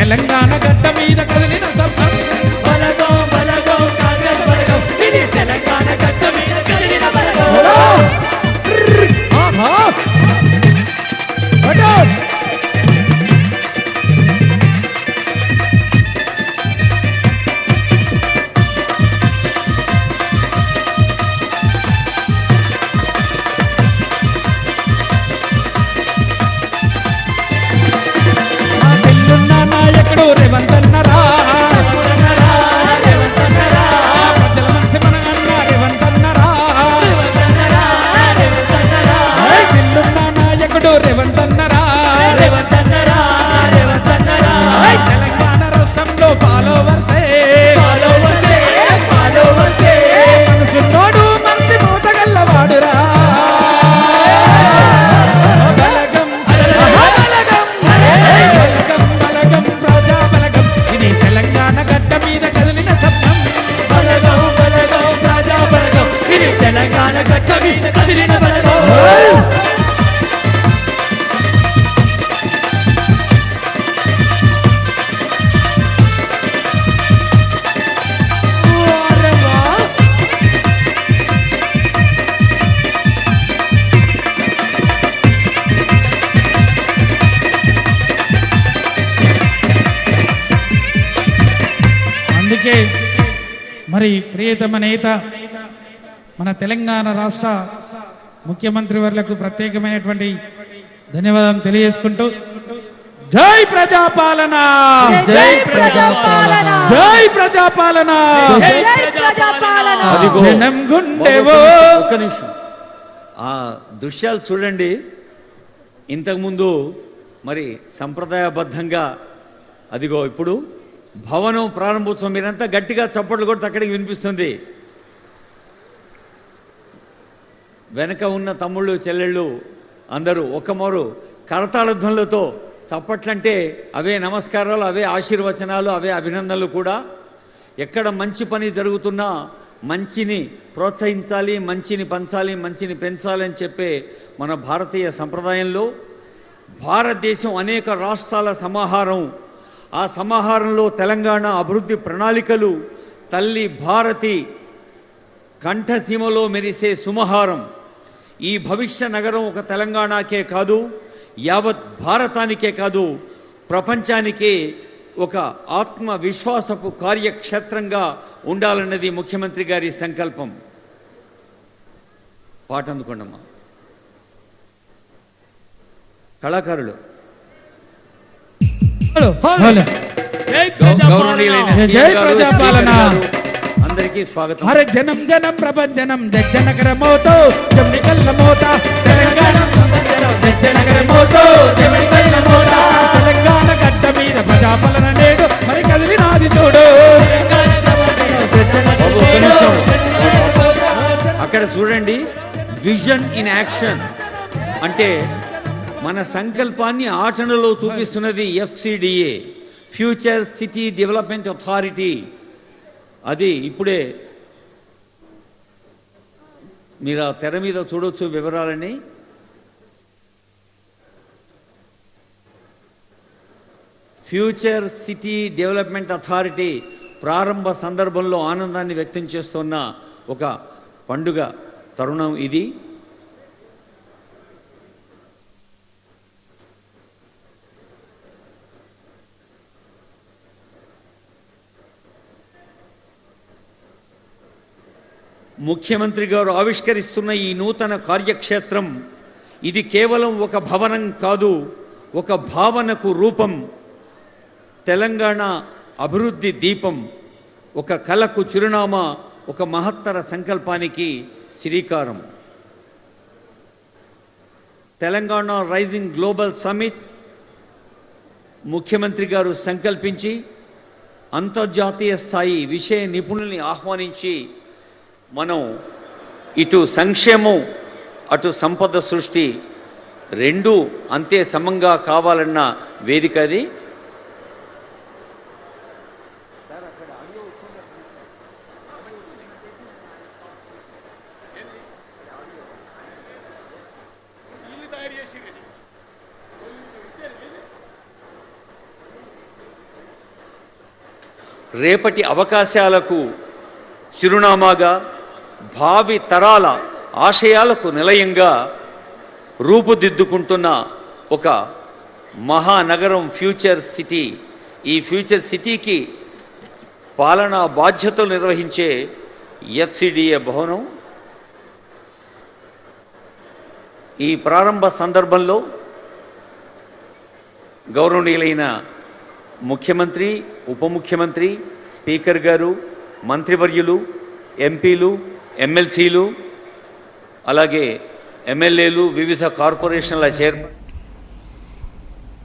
తెలంగాణ గడ్డ మీద కదిలిన శబ్దం. బలగం బలగం కాంగ్రెస్ బలగం, ఇది తెలంగాణ గడ్డ మీద కదిలిన బలగం. ఆహా అటో నాయకుడు రేవంత్ అన్నరా, ప్రజల మనసి మన అన్న రేవంత్ అన్నరా, దిల్లున్న నాయకుడు రేవంత్ అన్నరా, తెలంగాణ రాష్ట్రంలో ఫాలోవర్సే మనసున్నోడు మంచి మూతగల్లవాడురా. తెలంగాణ గడ్డ మీద కదిలిన శబ్దం. బలగం బలగం ప్రజా బలగం, ఇది తెలంగాణ గడ్డ మీద కదిలిన బలగం. అందుకే మరి ప్రియతమ నేత మన తెలంగాణ రాష్ట్ర ముఖ్యమంత్రి వర్లకు ప్రత్యేకమైనటువంటి ధన్యవాదాలు తెలియజేసుకుంటూ జై ప్రజాపాలన, జై ప్రజాపాలన, జై ప్రజాపాలన, జై ప్రజాపాలన. జనం గుండెవో. ఒక్క నిమిషం, ఆ దృశ్యాలు చూడండి. ఇంతకుముందు మరి సంప్రదాయబద్ధంగా అదిగో ఇప్పుడు భవనం ప్రారంభోత్సవం, మీరంతా గట్టిగా చప్పట్లు కొట్టి అక్కడికి వినిపిస్తుంది. వెనక ఉన్న తమ్ముళ్ళు చెల్లెళ్ళు అందరూ ఒక్కమారు కరతాళధ్వనులతో చప్పట్లంటే అవే నమస్కారాలు, అవే ఆశీర్వచనాలు, అవే అభినందనలు కూడా. ఎక్కడ మంచి పని జరుగుతున్నా మంచిని ప్రోత్సహించాలి, మంచిని పంచాలి, మంచిని పెంచాలి అని చెప్పే మన భారతీయ సంప్రదాయంలో భారతదేశం అనేక రాష్ట్రాల సమాహారం. ఆ సమాహారంలో తెలంగాణ అభివృద్ధి ప్రణాళికలు తల్లి భారతి కంఠసీమలో మెరిసే సుమహారం. ఈ భవిష్య నగరం ఒక తెలంగాణకే కాదు, యావత్ భారతానికే కాదు, ప్రపంచానికే ఒక ఆత్మవిశ్వాసపు కార్యక్షేత్రంగా ఉండాలన్నది ముఖ్యమంత్రి గారి సంకల్పం. పాట అందుకోండమ్మా కళాకారులు. గౌరవనీయులైన జై ప్రజాపాలన. అందరికీ స్వాగతం. అరే జనం జనం ప్రభంజనం జగ్గనగర మోతో జమ్నికల్ల మోత, తెలంగాణ జగ్గనగర మోతో జమ్నికల్ల మోత, తెలంగాణ గడ్డ మీద ప్రజాపాలన నేడు మరి కదిలినాది చూడు. ఒక్క నిమిషం అక్కడ చూడండి. విజన్ ఇన్ యాక్షన్ అంటే మన సంకల్పాన్ని ఆచరణలో చూపిస్తున్నది FCDA, future city development authority. అది ఇప్పుడే మీరు ఆ తెర మీద చూడొచ్చు వివరాలని. ఫ్యూచర్ సిటీ డెవలప్మెంట్ అథారిటీ ప్రారంభ సందర్భంలో ఆనందాన్ని వ్యక్తం చేస్తున్న ఒక పండుగ తరుణం ఇది. ముఖ్యమంత్రి గారు ఆవిష్కరిస్తున్న ఈ నూతన కార్యక్షేత్రం ఇది కేవలం ఒక భవనం కాదు, ఒక భావనకు రూపం, తెలంగాణ అభివృద్ధి దీపం, ఒక కళకు చిరునామా, ఒక మహత్తర సంకల్పానికి శ్రీకారం. తెలంగాణ రైజింగ్ గ్లోబల్ సమ్మిట్ ముఖ్యమంత్రి గారు సంకల్పించి అంతర్జాతీయ స్థాయి విషయ నిపుణుల్ని ఆహ్వానించి మనం ఇటు సంక్షేమం అటు సంపద సృష్టి రెండూ అంతే సమంగా కావాలన్న వేదిక అది. రేపటి అవకాశాలకు చిరునామాగా, భావి తరాల ఆశయాలకు నిలయంగా రూపుదిద్దుకుంటున్న ఒక మహానగరం ఫ్యూచర్ సిటీ. ఈ ఫ్యూచర్ సిటీకి పాలనా బాధ్యతలు నిర్వహించే FCDA భవనం. ఈ ప్రారంభ సందర్భంలో గౌరవనీయులైన ముఖ్యమంత్రి, ఉప ముఖ్యమంత్రి, స్పీకర్ గారు, మంత్రివర్యులు, ఎంపీలు, ఎమ్మెల్సీలు, అలాగే ఎమ్మెల్యేలు, వివిధ కార్పొరేషన్ల చైర్మన్